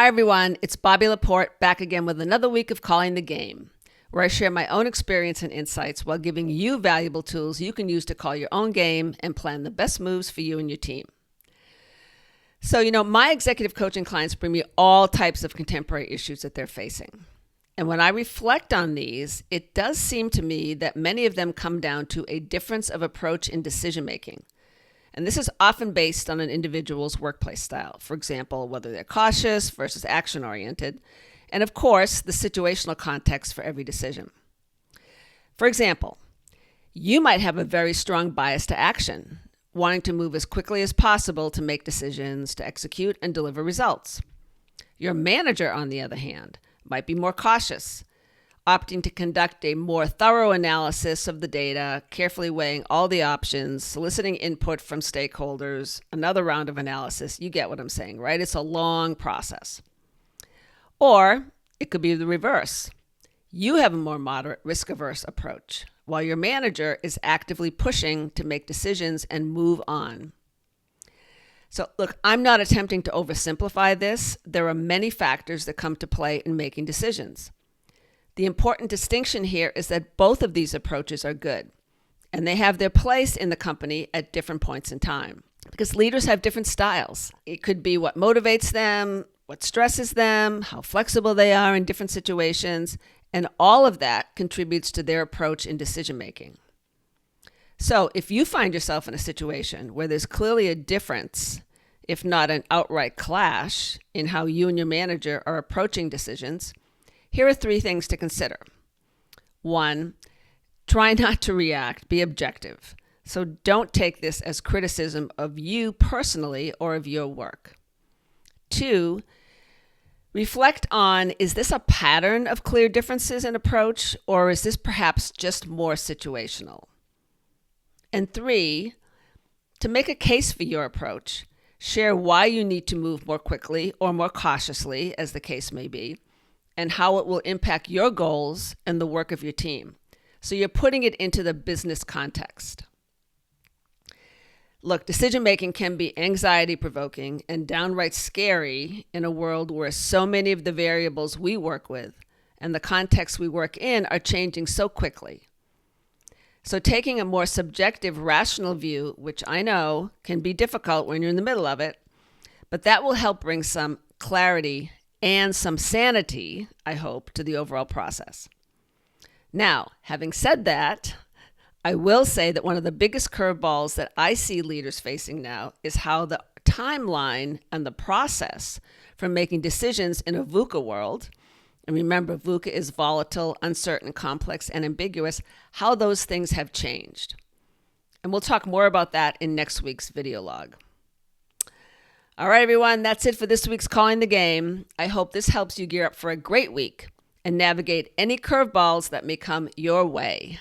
Hi everyone, it's Bobby Laporte back again with another week of Calling the Game, where I share my own experience and insights while giving you valuable tools you can use to call your own game and plan the best moves for you and your team. So, my executive coaching clients bring me all types of contemporary issues that they're facing. And when I reflect on these, it does seem to me that many of them come down to a difference of approach in decision making. And this is often based on an individual's workplace style. For example, whether they're cautious versus action-oriented, and of course, the situational context for every decision. For example, you might have a very strong bias to action, wanting to move as quickly as possible to make decisions, to execute, and deliver results. Your manager, on the other hand, might be more cautious, opting to conduct a more thorough analysis of the data, carefully weighing all the options, soliciting input from stakeholders, another round of analysis. You get what I'm saying, right? It's a long process. Or it could be the reverse. You have a more moderate, risk-averse approach, while your manager is actively pushing to make decisions and move on. So look, I'm not attempting to oversimplify this. There are many factors that come to play in making decisions. The important distinction here is that both of these approaches are good, and they have their place in the company at different points in time, because leaders have different styles. It could be what motivates them, what stresses them, how flexible they are in different situations, and all of that contributes to their approach in decision making. So if you find yourself in a situation where there's clearly a difference, if not an outright clash, in how you and your manager are approaching decisions, here are 3 things to consider. 1, try not to react, be objective. So don't take this as criticism of you personally or of your work. 2, reflect on, is this a pattern of clear differences in approach, or is this perhaps just more situational? And 3, to make a case for your approach, share why you need to move more quickly or more cautiously, as the case may be, and how it will impact your goals and the work of your team. So you're putting it into the business context. Look, decision-making can be anxiety-provoking and downright scary in a world where so many of the variables we work with and the context we work in are changing so quickly. So taking a more subjective, rational view, which I know can be difficult when you're in the middle of it, but that will help bring some clarity and some sanity, I hope, to the overall process. Now, having said that, I will say that one of the biggest curveballs that I see leaders facing now is how the timeline and the process for making decisions in a VUCA world, and remember, VUCA is volatile, uncertain, complex, and ambiguous, how those things have changed. And we'll talk more about that in next week's video log. All right, everyone, that's it for this week's Calling the Game. I hope this helps you gear up for a great week and navigate any curveballs that may come your way.